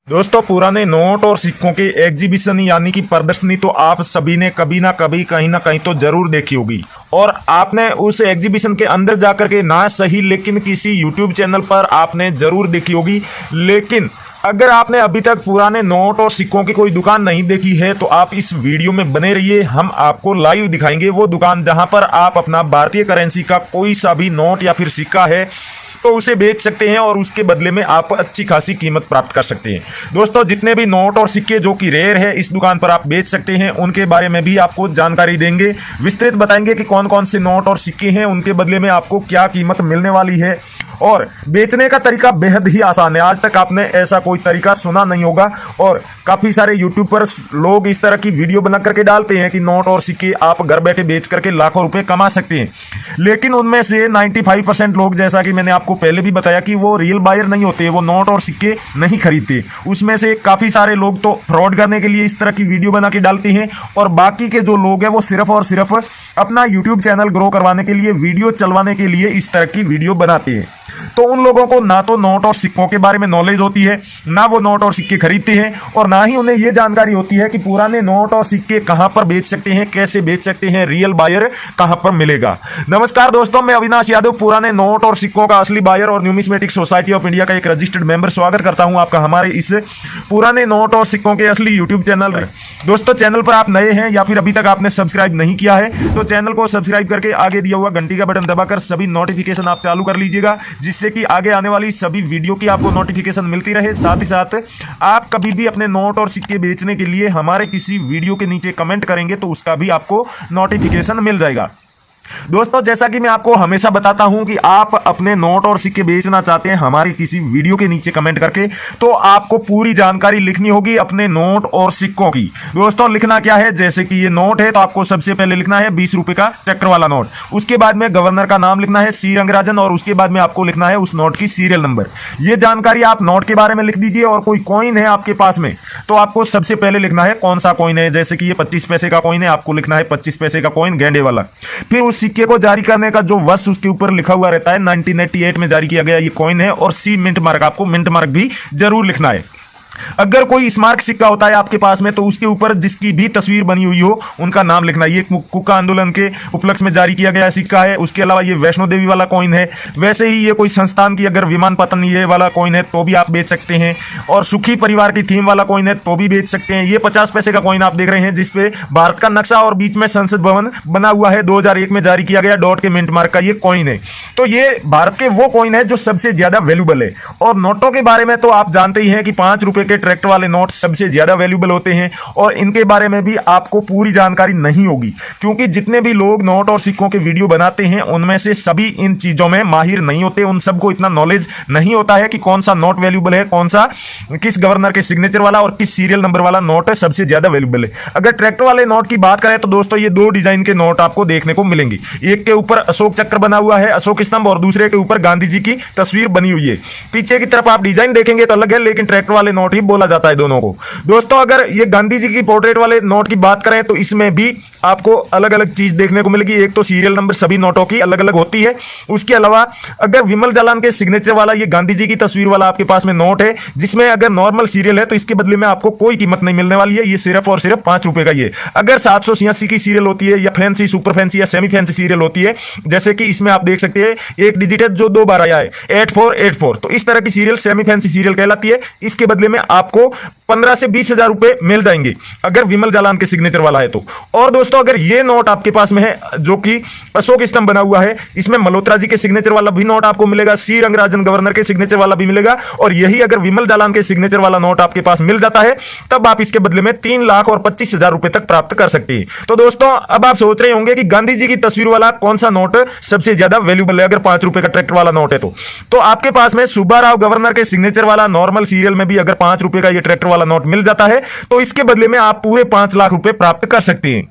दोस्तों, पुराने नोट और सिक्कों की एग्जीबिशन यानी कि प्रदर्शनी तो आप सभी ने कभी ना कभी कहीं ना कहीं तो जरूर देखी होगी। और आपने उस एग्जीबिशन के अंदर जाकर के ना सही लेकिन किसी यूट्यूब चैनल पर आपने जरूर देखी होगी। लेकिन अगर आपने अभी तक पुराने नोट और सिक्कों की कोई दुकान नहीं देखी है तो आप इस वीडियो में बने रहिए। हम आपको लाइव दिखाएंगे वो दुकान जहां पर आप अपना भारतीय करेंसी का कोई सा भी नोट या फिर सिक्का है तो उसे बेच सकते हैं और उसके बदले में आप अच्छी खासी कीमत प्राप्त कर सकते हैं। दोस्तों, जितने भी नोट और सिक्के जो कि रेयर है इस दुकान पर आप बेच सकते हैं उनके बारे में भी आपको जानकारी देंगे। विस्तृत बताएंगे कि कौन कौन से नोट और सिक्के हैं, उनके बदले में आपको क्या कीमत मिलने वाली है। और बेचने का तरीका बेहद ही आसान है। आज तक आपने ऐसा कोई तरीका सुना नहीं होगा। और काफी सारे यूट्यूब पर लोग इस तरह की वीडियो बना करके डालते हैं कि नोट और सिक्के आप घर बैठे बेच करके लाखों रुपए कमा सकते हैं। लेकिन उनमें से 95% लोग, जैसा कि मैंने आपको पहले भी बताया, कि वो रियल बायर नहीं होते, वो नोट और सिक्के नहीं खरीदते। उसमें से काफी सारे लोग तो फ्रॉड करने के लिए इस तरह की वीडियो बना के डालते हैं और बाकी के जो लोग हैं वो सिर्फ और सिर्फ अपना यूट्यूब चैनल ग्रो करवाने के लिए, वीडियो चलवाने के लिए इस तरह की वीडियो बनाते हैं। तो उन लोगों को ना तो नोट और सिक्कों के बारे में नॉलेज होती है, ना वो नोट और सिक्के खरीदते हैं, और ना ही उन्हें यह जानकारी होती है कि पुराने नोट और सिक्के कहां पर बेच सकते हैं, कैसे बेच सकते हैं, रियल बायर कहां पर मिलेगा। नमस्कार दोस्तों, मैं अविनाश यादव, पुराने नोट और सिक्कों का असली बायर और न्यूमिस्मेटिक सोसाइटी ऑफ इंडिया का एक रजिस्टर्ड मेंबर, स्वागत करता हूं आपका हमारे इस पुराने नोट और सिक्कों के असली यूट्यूब चैनल। दोस्तों, चैनल पर आप नए हैं या फिर अभी तक आपने सब्सक्राइब नहीं किया है तो चैनल को सब्सक्राइब करके आगे दिया हुआ घंटी का बटन दबाकर सभी नोटिफिकेशन आप चालू कर लीजिएगा, जिससे कि आगे आने वाली सभी वीडियो की आपको नोटिफिकेशन मिलती रहे। साथ ही साथ आप कभी भी अपने नोट और सिक्के बेचने के लिए हमारे किसी वीडियो के नीचे कमेंट करेंगे तो उसका भी आपको नोटिफिकेशन मिल जाएगा। दोस्तों, जैसा कि मैं आपको हमेशा बताता हूं कि आप अपने नोट और सिक्के बेचना चाहते हैं हमारी किसी वीडियो के नीचे कमेंट करके, तो आपको पूरी जानकारी लिखनी होगी अपने नोट और सिक्कों की। दोस्तों, लिखना क्या है, जैसे कि ये नोट है तो आपको सबसे पहले लिखना है 20 रुपए का ट्रैक्टर वाला नोट। उसके बाद में गवर्नर का नाम लिखना है सी रंगराजन, और उसके बाद में आपको लिखना है उस नोट की सीरियल नंबर। ये जानकारी आप नोट के बारे में लिख दीजिए। और कोई कॉइन है आपके पास में तो आपको सबसे पहले लिखना है कौन सा कॉइन है। जैसे कि ये 25 पैसे का कॉइन है, आपको लिखना है 25 पैसे का कॉइन, गेंडे वाला। फिर सिक्के को जारी करने का जो वर्ष उसके ऊपर लिखा हुआ रहता है, 1988 में जारी किया गया ये कॉइन है। और सी मिंट मार्क, आपको मिंट मार्क भी जरूर लिखना है। अगर कोई स्मारक सिक्का होता है आपके पास में तो उसके ऊपर जिसकी भी तस्वीर बनी हुई हो उनका नाम लिखना है। ये कुका आंदोलन के उपलक्ष्य में जारी किया गया सिक्का है। उसके अलावा ये वैष्णो देवी वाला कॉइन है। वैसे ही ये कोई संस्थान की अगर विमान पतन ये वाला कॉइन है तो भी आप बेच सकते हैं। और सुखी परिवार की थीम वाला कॉइन है तो भी बेच सकते हैं। ये 50 पैसे का कॉइन आप देख रहे हैं जिसपे भारत का नक्शा और बीच में संसद भवन बना हुआ है, 2001 में जारी किया गया डॉट के मिंट मार्क का ये कॉइन है। तो ये भारत के वो कॉइन है जो सबसे ज्यादा वैल्यूबल है। और नोटों के बारे में तो आप जानते ही हैं कि 5 रुपए के ट्रैक्टर वाले नोट सबसे ज्यादा वैल्यूबल होते हैं। और इनके बारे में भी आपको पूरी जानकारी नहीं होगी, क्योंकि जितने भी लोग नोट और सिक्कों के वीडियो बनाते हैं उनमें से सभी इन चीजों में माहिर नहीं होते। उन सबको इतना नॉलेज नहीं होता है कि कौन सा नोट वैल्यूबल है, कौन सा किस गवर्नर के सिग्नेचर वाला और किस सीरियल नंबर वाला नोट है सबसे ज्यादा वैल्यूबल है। अगर ट्रैक्टर वाले नोट की बात करें तो दोस्तों ये 2 डिजाइन के नोट आपको देखने को मिलेंगे। एक के ऊपर अशोक चक्र बना हुआ है, अशोक स्तंभ, और दूसरे के ऊपर गांधी जी की तस्वीर बनी हुई है। पीछे की तरफ आप डिजाइन देखेंगे तो अलग है, लेकिन ट्रैक्टर वाले नोट ही बोला जाता है दोनों को। दोस्तों, अगर ये गांधी जी की पोर्ट्रेट वाले नोट की बात करें तो इसमें भी आपको अलग अलग चीज देखने को मिलेगी। एक तो सीरियल नंबर सभी नोटों की अलग अलग होती है। उसके अलावा अगर विमल जालान के सिग्नेचर वाला ये गांधी जी की तस्वीर वाला आपके पास में नोट है जिसमें अगर नॉर्मल सीरियल है तो इसके बदले में आपको कोई कीमत नहीं मिलने वाली है। ये सिर्फ और सिर्फ 5 रुपए का ये। अगर 786 की सीरियल होती है या फैंसी, सुपर फैंसी या सेमी फैंसी सीरियल होती है, जैसे कि इसमें आप देख सकते हैं एक डिजिट है जो 2 बार आया है, 8484, तो इस तरह की सीरियल सेमी फैंसी सीरियल कहलाती है। इसके बदले में आपको 15 से 20 हजार रुपए मिल जाएंगे अगर विमल जालान के सिग्नेचर वाला है तो। और दोस्तों, अगर ये नोट आपके पास में है जो कि अशोक स्तंभ बना हुआ है, इसमें मल्होत्रा जी के सिग्नेचर वाला भी नोट आपको मिलेगा, सी रंगराजन गवर्नर के सिग्नेचर वाला भी मिलेगा। और यही अगर विमल जालान के सिग्नेचर वाला नोट आपके पास मिल जाता है तब आप इसके बदले में 3 लाख और 25 हजार रुपए तक प्राप्त कर सकते हैं। तो दोस्तों, अब आप सोच रहे होंगे कि गांधी जी की तस्वीर वाला कौन सा नोट सबसे ज्यादा वैल्यूबल है अगर 5 रुपए का ट्रैक्टर वाला नोट है तो आपके पास में सुब्बाराव गवर्नर के सिग्नेचर वाला नॉर्मल सीरियल में भी अगर 5 रुपए का ये ट्रैक्टर वाला नोट मिल जाता है तो इसके बदले में आप पूरे 5 लाख रुपए प्राप्त कर सकते हैं।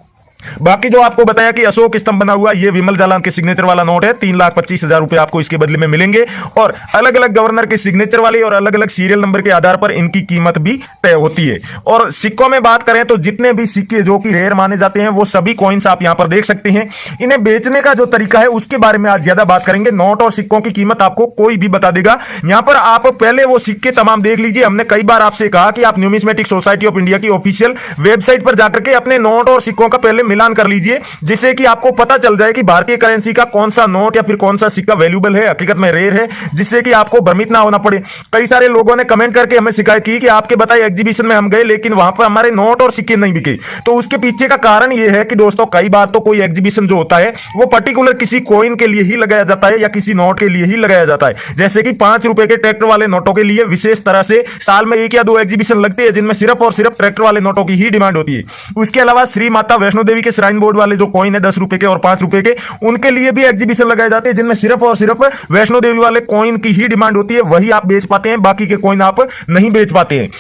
बाकी जो आपको बताया कि अशोक स्तंभ बना हुआ ये विमल जालान के सिग्नेचर वाला नोट है, 3,25,000 रुपए आपको इसके बदले में मिलेंगे। और अलग अलग गवर्नर के सिग्नेचर वाले और अलग अलग सीरियल नंबर के आधार पर इनकी कीमत भी तय होती है। और सिक्कों में बात करें तो जितने भी सिक्के जो कि रेयर माने जाते हैं वो सभी कॉइन्स आप यहां पर देख सकते हैं। इन्हें बेचने का जो तरीका है उसके बारे में आज ज्यादा बात करेंगे। नोट और सिक्कों की कीमत आपको कोई भी बता देगा। यहां पर आप पहले वो सिक्के तमाम देख लीजिए। हमने कई बार आपसे कहा कि आप न्यूमिस्मेटिक सोसाइटी ऑफ इंडिया की ऑफिशियल वेबसाइट पर जाकर के अपने नोट और सिक्कों का पहले मिलान कर लीजिए, जिससे कि आपको पता चल जाए कि भारतीय करेंसी का कौन सा नोट या फिर कौन सा सिक्का वैल्यूएबल है, हकीकत में रेयर है, जिससे कि आपको भ्रमित ना होना पड़े। कई सारे लोगों ने कमेंट करके हमें शिकायत की कि आपके बताए एग्जीबिशन में हम गए लेकिन वहां पर हमारे नोट और सिक्के नहीं बिके। तो उसके पीछे का कारण यह है कि दोस्तों कई बार तो कोई एग्जीबिशन जो होता है वो पर्टिकुलर किसी कॉइन के लिए ही लगाया जाता है या किसी नोट के लिए ही लगाया जाता है। जैसे कि 5 रुपए के ट्रैक्टर वाले नोटों के लिए विशेष तरह से साल में 1 या 2 एग्जीबिशन लगते हैं जिनमें सिर्फ और सिर्फ ट्रैक्टर वाले नोटों की ही डिमांड होती है। उसके अलावा श्री माता वैष्णो देवी के श्राइन बोर्ड वाले जो कॉइन है 10 रुपए के और 5 रुपए के, उनके लिए भी एग्जीबिशन लगाए जाते हैं जिनमें सिर्फ और सिर्फ वैष्णो देवी वाले कॉइन की ही डिमांड होती है, वही आप बेच पाते हैं, बाकी के कॉइन आप नहीं बेच पाते हैं।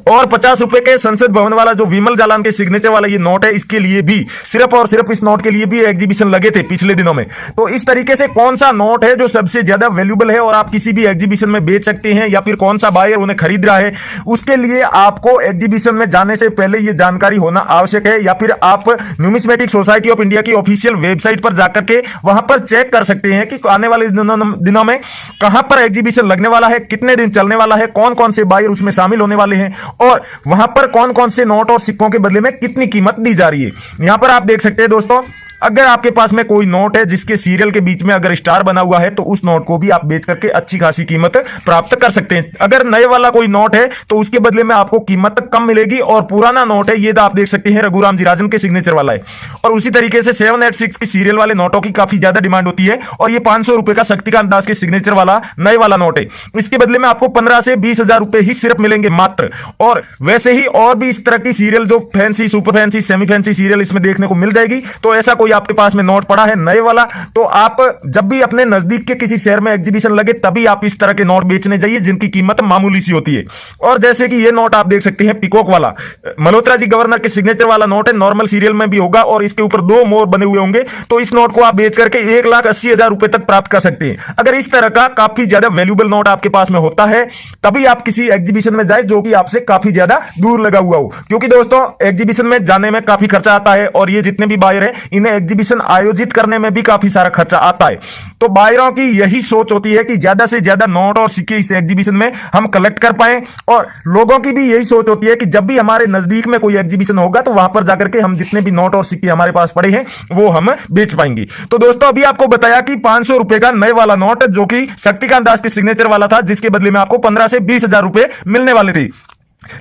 और 50 रुपए के संसद भवन वाला जो विमल जालान के सिग्नेचर वाला ये नोट है, इसके लिए भी सिर्फ और सिर्फ इस नोट के लिए भी एग्जीबिशन लगे थे पिछले दिनों में। तो इस तरीके से कौन सा नोट है जो सबसे ज्यादा वैल्यूएबल है और आप किसी भी एग्जीबिशन में बेच सकते हैं, या फिर कौन सा बायर उन्हें खरीद रहा है, उसके लिए आपको एग्जीबिशन में जाने से पहले ये जानकारी होना आवश्यक है। या फिर आप न्यूमिस्मेटिक सोसाइटी ऑफ इंडिया की ऑफिशियल वेबसाइट पर जाकर के वहां पर चेक कर सकते हैं कि आने वाले दिनों में कहां पर एग्जीबिशन लगने वाला है, कितने दिन चलने वाला है, कौन कौन से बायर उसमें शामिल होने वाले हैं और वहां पर कौन कौन से नोट और सिक्कों के बदले में कितनी कीमत दी जा रही है। यहां पर आप देख सकते हैं दोस्तों, अगर आपके पास में कोई नोट है जिसके सीरियल के बीच में अगर स्टार बना हुआ है तो उस नोट को भी आप बेच करके अच्छी खासी कीमत प्राप्त कर सकते हैं। अगर नए वाला कोई नोट है तो उसके बदले में आपको कीमत कम मिलेगी, और पुराना नोट है ये तो आप देख सकते हैं रघुराम जी राजन के सिग्नेचर वाला है। और उसी तरीके से 786 की सीरियल वाले नोटों की काफी ज्यादा डिमांड होती है, और ये 500 रुपए का शक्तिकांत दास के सिग्नेचर वाला नए वाला नोट है। इसके बदले में आपको 15 से 20,000 रुपए ही सिर्फ मिलेंगे मात्र। और वैसे ही और भी इस तरह की सीरियल जो fancy, super fancy, semi fancy serial इसमें देखने को मिल जाएगी। तो ऐसा कोई आपके पास में नोट पड़ा है नए वाला, तो आप जब भी अपने नजदीक के किसी शहर में एग्जीबिशन लगे तभी आप इस तरह के नोट बेचने जाइए जिनकी कीमत मामूली सी होती है। और जैसे कि ये नोट आप देख सकते हैं पिकॉक वाला, मल्होत्रा जी गवर्नर के सिग्नेचर वाला नोट है, नॉर्मल सीरियल में भी होगा और इसके ऊपर 2 मोर बने हुए होंगे। तो इस नोट को आप बेच करके 1,80,000 रुपए तक प्राप्त कर सकते हैं। अगर इस तरह का काफी ज्यादा वैल्यूएबल नोट आपके पास में होता है तभी आप किसी एग्जीबिशन में जाए जो कि आपसे काफी ज्यादा दूर लगा हुआ हो, क्योंकि दोस्तों एग्जीबिशन में जाने में काफी खर्चा आता है और ये जितने भी बायर हैं इन्हें एग्जीबिशन आयोजित करने में भी काफी सारा खर्चा आता है। तो बायरों की यही सोच होती है कि ज्यादा से ज्यादा नोट और सिक्के इस एग्जीबिशन में हम कलेक्ट कर पाए, और लोगों की भी यही सोच होती है कि जब भी हमारे नजदीक में कोई एग्जीबिशन होगा तो वहां पर जाकर के हम जितने भी नोट और सिक्के हमारे पास पड़े हैं वो हम बेच पाएंगे। तो दोस्तों अभी आपको बताया कि 500 रुपए का नए वाला नोट जो कि शक्तिकांत दास के सिग्नेचर वाला था, जिसके बदले में आपको 15 से 20,000 रुपए मिलने वाले थे।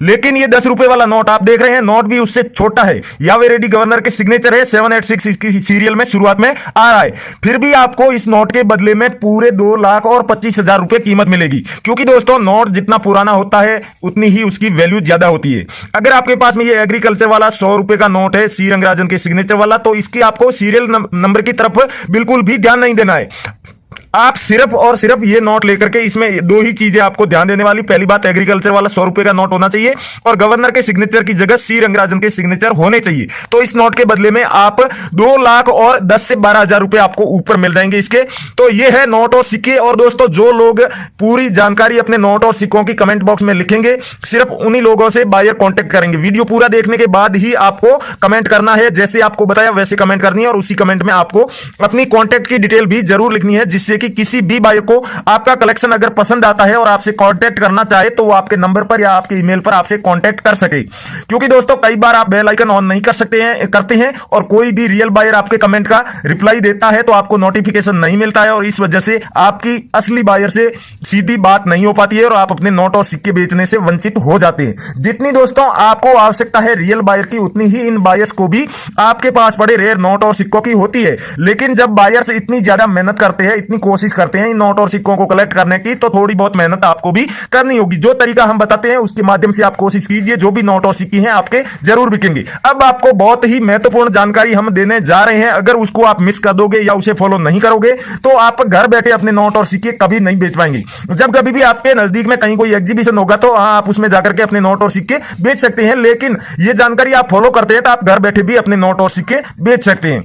लेकिन ये 10 रुपए वाला नोट आप देख रहे हैं, नोट भी उससे छोटा है। यावे रेड्डी गवर्नर के सिग्नेचर है, 786 इसकी सीरियल में शुरुआत में आ रहा है। फिर भी आपको इस नोट के बदले में पूरे 2,25,000 रुपए कीमत मिलेगी, क्योंकि दोस्तों नोट जितना पुराना होता है उतनी ही उसकी वैल्यू ज्यादा होती है। अगर आपके पास में ये एग्रीकल्चर वाला 100 रुपए का नोट है सी रंगराजन के सिग्नेचर वाला, तो इसकी आपको सीरियल नंबर की तरफ बिल्कुल भी ध्यान नहीं देना है। आप सिर्फ और सिर्फ ये नोट लेकर के, इसमें 2 ही चीजें आपको ध्यान देने वाली। पहली बात, एग्रीकल्चर वाला 100 रुपए का नोट होना चाहिए और गवर्नर के सिग्नेचर की जगह सी रंगराजन के सिग्नेचर होने चाहिए। तो इस नोट के बदले में आप 2 लाख और 10 से 12,000 रुपए आपको ऊपर मिल जाएंगे इसके। तो ये है नोट और सिक्के। और दोस्तों जो लोग पूरी जानकारी अपने नोट और सिक्कों की कमेंट बॉक्स में लिखेंगे, सिर्फ उन्हीं लोगों से बायर कॉन्टेक्ट करेंगे। वीडियो पूरा देखने के बाद ही आपको कमेंट करना है, जैसे आपको बताया वैसे कमेंट करनी है, और उसी कमेंट में आपको अपनी कॉन्टेक्ट की डिटेल भी जरूर लिखनी है, जिससे कि किसी भी बायर को आपका कलेक्शन अगर पसंद आता है और आपसे कांटेक्ट करना चाहे तो वो आपके नंबर पर या आपके ईमेल पर आपसे कांटेक्ट कर सके। क्योंकि दोस्तों कई बार आप बेल आइकन ऑन नहीं करते हैं और कोई भी रियल बायर आपके कमेंट का रिप्लाई देता है तो आपको नोटिफिकेशन नहीं मिलता है, और इस वजह से आपकी असली बायर से सीधी बात नहीं हो पाती है और आप अपने नोट और सिक्के बेचने से वंचित हो जाते हैं। जितनी दोस्तों आपको आवश्यकता है रियल बायर की, उतनी ही इन बायर्स को भी आपके पास पड़े रेयर नोट और सिक्कों की होती है। लेकिन जब बायर्स इतनी ज्यादा मेहनत करते हैं, इतनी कोशिश करते हैं इन नोट और सिक्कों को कलेक्ट करने की, तो थोड़ी बहुत मेहनत आपको भी करनी होगी। जो तरीका हम बताते हैं उसके माध्यम से आप कोशिश कीजिए, जो भी नोट और सिक्के हैं आपके जरूर बिकेंगे। अब आपको बहुत ही महत्वपूर्ण जानकारी हम देने जा रहे हैं, अगर उसको आप मिस कर दोगे या उसे फॉलो नहीं करोगे तो आप घर बैठे अपने नोट और सिक्के कभी नहीं बेच पाएंगे। जब कभी भी आपके नजदीक में कहीं कोई एग्जीबिशन होगा तो आप उसमें जाकर के अपने नोट और सिक्के बेच सकते हैं, लेकिन ये जानकारी आप फॉलो करते हैं तो आप घर बैठे भी अपने नोट और सिक्के बेच सकते हैं।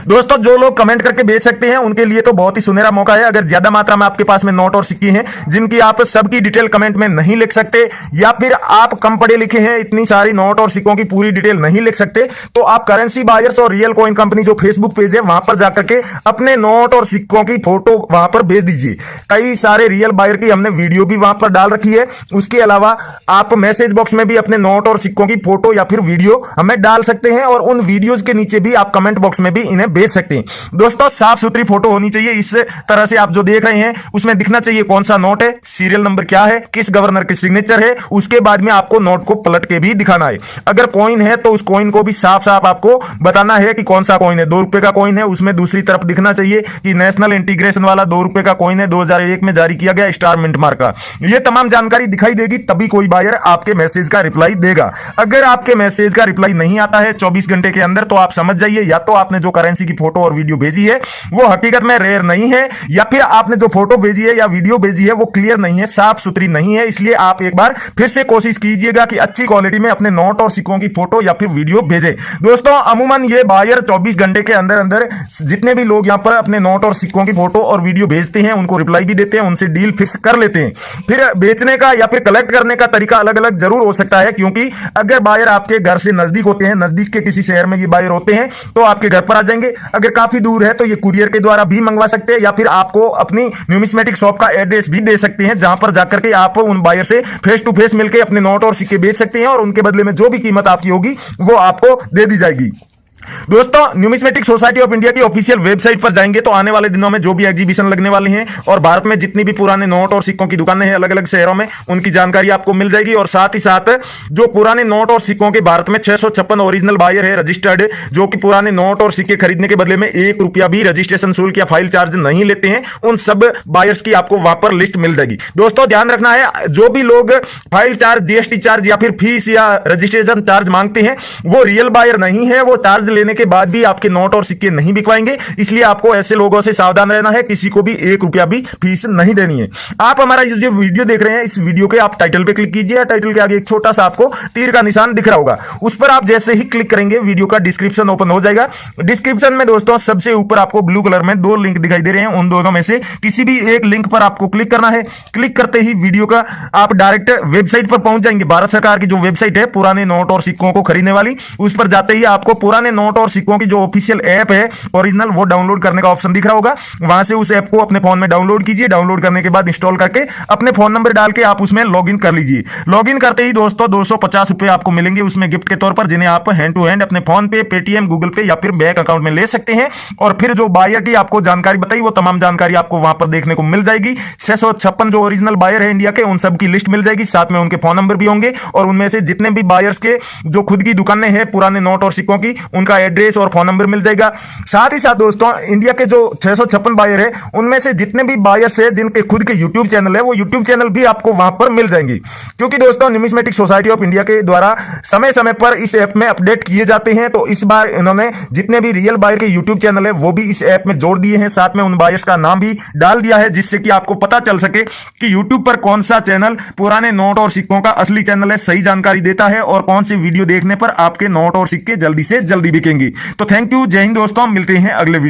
दोस्तों, जो लोग कमेंट करके बेच सकते हैं उनके लिए तो बहुत ही सुनहरा मौका है। अगर ज्यादा मात्रा में आपके पास में नोट और सिक्के हैं जिनकी आप सबकी डिटेल कमेंट में नहीं लिख सकते, या फिर आप कम पढ़े लिखे हैं, इतनी सारी नोट और सिक्कों की पूरी डिटेल नहीं लिख सकते, तो आप करेंसी बायर्स और रियल कॉइन कंपनी जो फेसबुक पेज है वहां पर जाकर के अपने नोट और सिक्कों की फोटो वहां पर भेज दीजिए। कई सारे रियल बायर की हमने वीडियो भी वहां पर डाल रखी है। उसके अलावा आप मैसेज बॉक्स में भी अपने नोट और सिक्कों की फोटो या फिर वीडियो हमें डाल सकते हैं, और उन वीडियोज के नीचे भी आप कमेंट बॉक्स में भी इन्हें भेज सकते हैं। दोस्तों, साफ सुथरी फोटो होनी चाहिए। इस तरह से आप जो देख रहे हैं उसमें दिखना चाहिए कौन सा नोट है, सीरियल नंबर क्या है, किस गवर्नर की सिग्नेचर है। उसके बाद में आपको नोट को पलट के भी दिखाना है। अगर कॉइन है तो उस कॉइन को भी साफ साफ आपको बताना है कि कौन सा कॉइन है। 2 रुपए का कॉइन है, उसमें दूसरी तरफ दिखना चाहिए कि नेशनल इंटीग्रेशन वाला 2 रुपए का कॉइन है, 2001 में जारी किया गया स्टार मिंट मार्क का। यह तमाम जानकारी दिखाई देगी, तभी कोई बायर आपके मैसेज का रिप्लाई देगा। अगर आपके मैसेज का रिप्लाई नहीं आता है 24 घंटे के अंदर, तो आप समझ जाइए या तो आपने जो करेंसी की फोटो और वीडियो भेजी है वो हकीकत में रेयर नहीं है, या फिर आपने जो फोटो भेजी है या वीडियो भेजी है वो क्लियर नहीं है, साफ सुथरी नहीं है। इसलिए आप एक बार फिर से कोशिश कीजिएगा कि अच्छी क्वालिटी में अपने नोट और सिक्कों की फोटो या फिर वीडियो भेजें। दोस्तों, अमूमन ये बायर 24 घंटे के अंदर अंदर जितने भी लोग यहां पर अपने नोट और सिक्कों की फोटो और वीडियो भेजते हैं उनको रिप्लाई भी देते हैं, उनसे डील फिक्स कर लेते हैं। फिर बेचने का या फिर कलेक्ट करने का तरीका अलग अलग जरूर हो सकता है, क्योंकि अगर बायर आपके घर से नजदीक होते हैं, नजदीक के किसी शहर में ये बायर होते हैं तो आपके घर पर आ जाएंगे। अगर काफी दूर है तो ये कुरियर के द्वारा भी मंगवा सकते हैं, या फिर आपको अपनी न्यूमिस्मेटिक शॉप का एड्रेस भी दे सकते हैं, जहां पर जाकर के आप उन बायर से फेस टू फेस मिलकर अपने नोट और सिक्के बेच सकते हैं, और उनके बदले में जो भी कीमत आपकी होगी वो आपको दे दी जाएगी। दोस्तों, न्यूमिस्मेटिक सोसाइटी ऑफ इंडिया की ऑफिशियल वेबसाइट पर जाएंगे तो आने वाले दिनों में जो भी एग्जीबिशन लगने वाले हैं और भारत में जितनी भी पुराने नोट और सिक्कों की दुकानें हैं अलग अलग शहरों में, उनकी जानकारी आपको मिल जाएगी। और साथ ही साथ जो पुराने नोट और सिक्कों के भारत में 656 ओरिजिनल बायर है रजिस्टर्ड, जो कि पुराने नोट और सिक्के खरीदने के बदले में 1 रुपया भी रजिस्ट्रेशन शुल्क या फाइल चार्ज नहीं लेते हैं, उन सब बायर्स की आपको वहां पर लिस्ट मिल जाएगी। दोस्तों, ध्यान रखना है, जो भी लोग फाइल चार्ज, जीएसटी चार्ज या फिर फीस या रजिस्ट्रेशन चार्ज मांगते हैं वो रियल बायर नहीं है। वो चार्ज लेने के बाद भी आपके नोट और सिक्के नहीं बिकवाएंगे, इसलिए आपको ऐसे लोगों से सावधान रहना है। किसी को भी 1 रुपया भी फीस नहीं देनी है। आप हमारा जो वीडियो देख रहे हैं, इस वीडियो के आप टाइटल पे क्लिक कीजिए। टाइटल के आगे एक छोटा सा आपको तीर का निशान दिख रहा होगा, उस पर आप जैसे ही क्लिक करेंगे वीडियो का डिस्क्रिप्शन ओपन हो जाएगा। डिस्क्रिप्शन में दोस्तों सबसे ऊपर आपको ब्लू कलर में 2 लिंक दिखाई दे रहे हैं, उन दोनों में से किसी भी एक लिंक पर आपको क्लिक करना है। क्लिक करते ही वीडियो का आप डायरेक्ट वेबसाइट पर पहुंच जाएंगे। भारत सरकार की जो वेबसाइट है पुराने नोट और सिक्कों को खरीदने वाली, उस पर जाते ही आपको पुराने नोट और सिक्कों की जो ऑफिशियल ऐप है ओरिजिनल, वो डाउनलोड करने का ऑप्शन दिख रहा होगा। वहां से उस ऐप को अपने फोन में डाउनलोड कीजिए। डाउनलोड करने के बाद इंस्टॉल करके अपने फोन नंबर डाल के आप उसमें लॉगिन कर लीजिए। लॉगिन करते ही दोस्तों 250 रुपए आपको मिलेंगे उसमें गिफ्ट के तौर पर, जिन्हें आप हैंड टू हैंड अपने फोन पे, पेटीएम, गूगल पे या फिर बैंक अकाउंट में ले सकते हैं। और फिर जो बायर की आपको जानकारी बताई वो तमाम जानकारी आपको वहां पर देखने को मिल जाएगी। 656 जो ओरिजिनल बायर है इंडिया के, उन सब की लिस्ट मिल जाएगी, साथ में उनके फोन नंबर भी होंगे, और उनमें से जितने भी बायर्स के जो खुद की दुकानें हैं पुराने नोट और सिक्कों की, उनका एड्रेस और फोन नंबर मिल जाएगा। साथ ही साथ दोस्तों इंडिया के जो 656 बायर है उनमें से जितने भी बायर्स है जिनके खुद के यूट्यूब चैनल है, वो यूट्यूब चैनल भी आपको वहां पर मिल जाएंगे। क्योंकि दोस्तों न्यूमिस्मेटिक सोसाइटी ऑफ इंडिया के द्वारा समय समय पर इस ऐप में अपडेट किए जाते हैं, तो इस बार इन्होंने जितने भी रियल बायर के यूट्यूब चैनल है वो भी इस ऐप में जोड़ दिए हैं, साथ में उन बायर्स का नाम भी डाल दिया है, जिससे कि आपको पता चल सके कि यूट्यूब पर कौन सा चैनल पुराने नोट और सिक्कों का असली चैनल है, सही जानकारी देता है, और कौन सी वीडियो देखने पर आपके नोट और सिक्के जल्दी से जल्दी बिकेंगे। तो थैंक यू, जय हिंद दोस्तों, मिलते हैं अगले वीडियो।